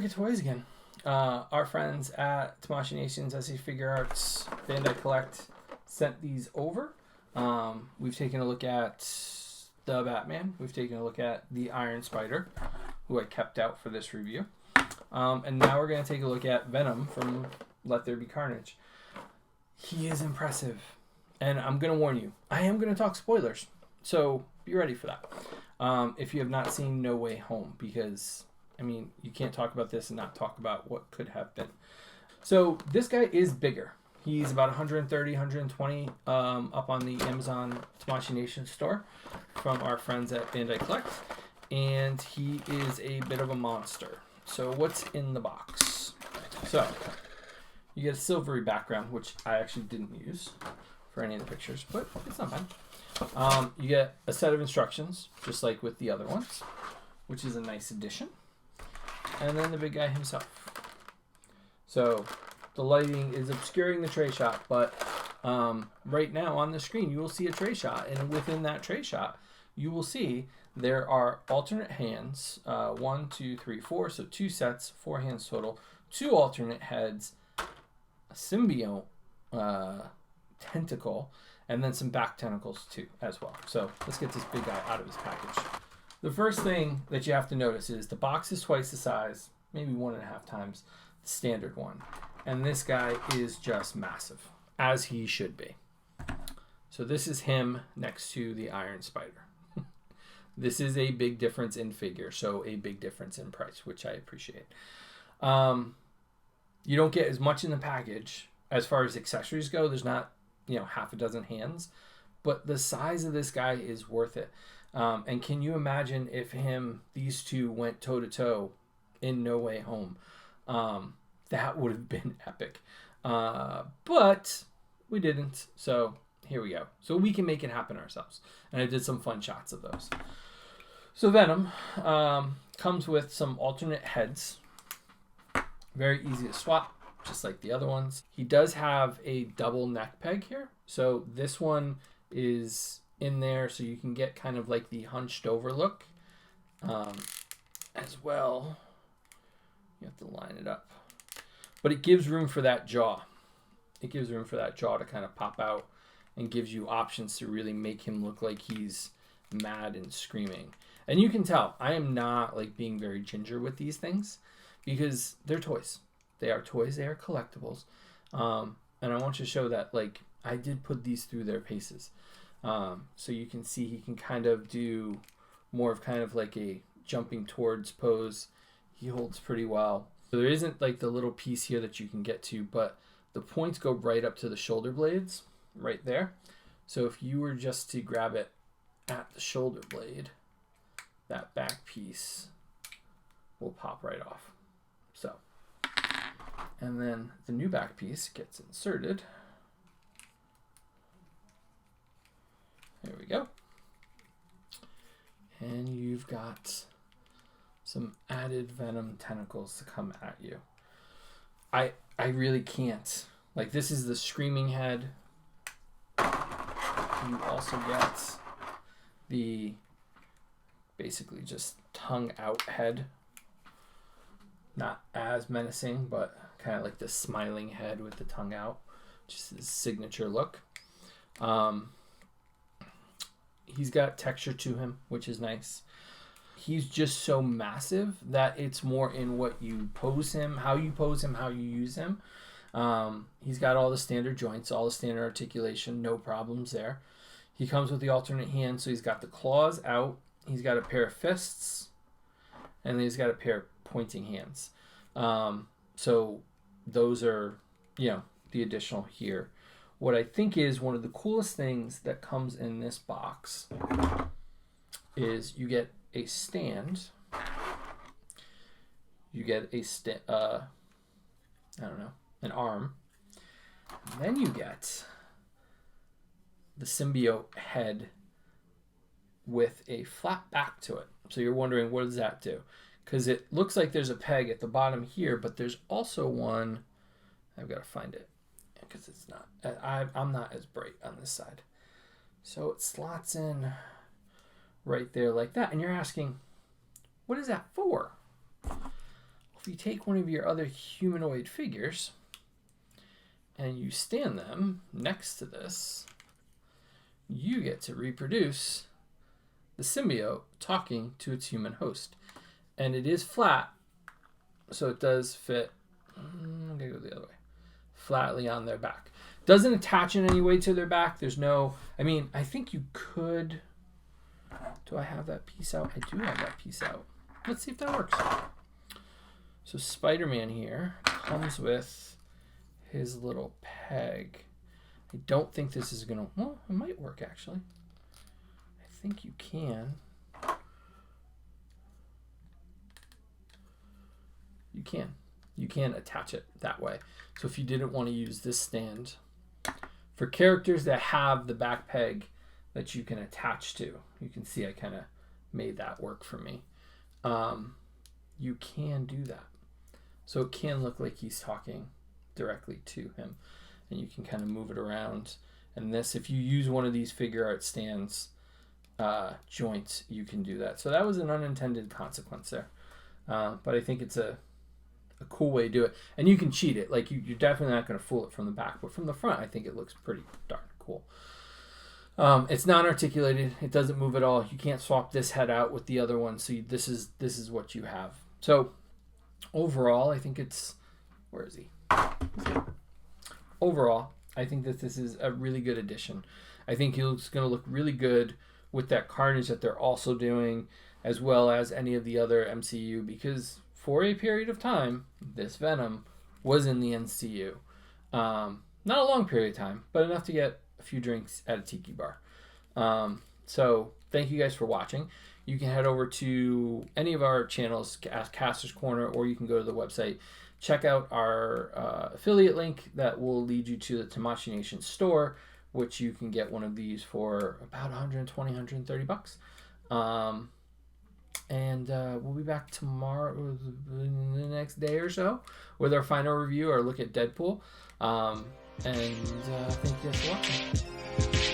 at toys again. Our friends at Tamashi Nations, SH Figuarts, Bandai Collect sent these over. We've taken a look at the Batman. We've taken a look at the Iron Spider, who I kept out for this review. And now we're going to take a look at Venom from There Be Carnage. He is impressive. And I'm going to warn you, I am going to talk spoilers. So be ready for that. If you have not seen No Way Home, because, I mean, you can't talk about this and not talk about what could have been. So this guy is bigger. He's about 130, 120 up on the Amazon Tamashi Nations store from our friends at Bandai Collect. And he is a bit of a monster. So what's in the box? So you get a silvery background, which I actually didn't use for any of the pictures, but it's not bad. You get a set of instructions, just like with the other ones, which is a nice addition. And then the big guy himself. So the lighting is obscuring the tray shot, but right now on the screen you will see a tray shot, and within that tray shot you will see there are alternate hands, 1, 2, 3, 4, so 2 sets, 4 hands total, 2 alternate heads, a symbiote tentacle, and then some back tentacles too as well. So let's get this big guy out of his package. The first thing that you have to notice is the box is twice the size, maybe 1.5 times the standard one. And this guy is just massive, as he should be. So this is him next to the Iron Spider. This is a big difference in figure, so a big difference in price, which I appreciate. You don't get as much in the package as far as accessories go. There's not, half a dozen hands, but the size of this guy is worth it. And can you imagine if these two went toe to toe in No Way Home? That would have been epic. But we didn't. So here we go. So we can make it happen ourselves. And I did some fun shots of those. So Venom comes with some alternate heads. Very easy to swap, just like the other ones. He does have a double neck peg here. So this one is in there so you can get kind of like the hunched over look. As well, you have to line it up. But it gives room for that jaw. It gives room for that jaw to kind of pop out and gives you options to really make him look like he's mad and screaming. And you can tell I am not like being very ginger with these things because they're toys. They are toys. They are collectibles. And I want you to show that like I did put these through their paces. So you can see he can kind of do more of kind of like a jumping towards pose. He holds pretty well. So there isn't like the little piece here that you can get to, but the points go right up to the shoulder blades right there. So if you were just to grab it at the shoulder blade, that back piece will pop right off. So, and then the new back piece gets inserted. There we go. And you've got some added Venom tentacles to come at you. I really can't. Like, this is the screaming head. You also get the basically just tongue out head. Not as menacing, but kind of like the smiling head with the tongue out. Just his signature look. He's got texture to him, which is nice. He's just so massive that it's more in what you pose him, how you use him. He's got all the standard joints, all the standard articulation, no problems there. He comes with the alternate hand, so he's got the claws out. He's got a pair of fists, and then he's got a pair of pointing hands. So those are, the additional here. What I think is one of the coolest things that comes in this box is you get a stand. You get an arm. And then you get the symbiote head with a flat back to it. So you're wondering, what does that do? Because it looks like there's a peg at the bottom here, but there's also one. I've got to find it because it's not. I'm not as bright on this side. So it slots in right there like that. And you're asking, what is that for? if you take one of your other humanoid figures and you stand them next to this, you get to reproduce the symbiote talking to its human host. And it is flat, so it does fit. I'm going to go the other way. Flatly on their back. Doesn't attach in any way to their back. There's no... I mean, I think you could... Do I have that piece out? I do have that piece out. Let's see if that works. So Spider-Man here comes with his little peg. I don't think this is going to... Well, it might work, actually. I think you can. You can. You can attach it that way. So if you didn't want to use this stand, for characters that have the back peg that you can attach to, you can see I kind of made that work for me. You can do that. So it can look like he's talking directly to him. And you can kind of move it around. And this, if you use one of these figure art stands joints, you can do that. So that was an unintended consequence there. But I think it's a cool way to do it. And you can cheat it. Like, you're definitely not going to fool it from the back. But from the front, I think it looks pretty darn cool. It's non-articulated. It doesn't move at all. You can't swap this head out with the other one. So this is what you have. So overall, I think it's... Where is he? Overall, I think that this is a really good addition. I think it's going to look really good with that Carnage that they're also doing, as well as any of the other MCU, because for a period of time, this Venom was in the MCU. Not a long period of time, but enough to get a few drinks at a tiki bar. So thank you guys for watching. You can head over to any of our channels, Caster's Corner, or you can go to the website. Check out our affiliate link that will lead you to the Tamashi Nations store, which you can get one of these for about 120, 130 bucks. And we'll be back tomorrow, the next day or so, with our final review or look at Deadpool. Thank you guys for watching.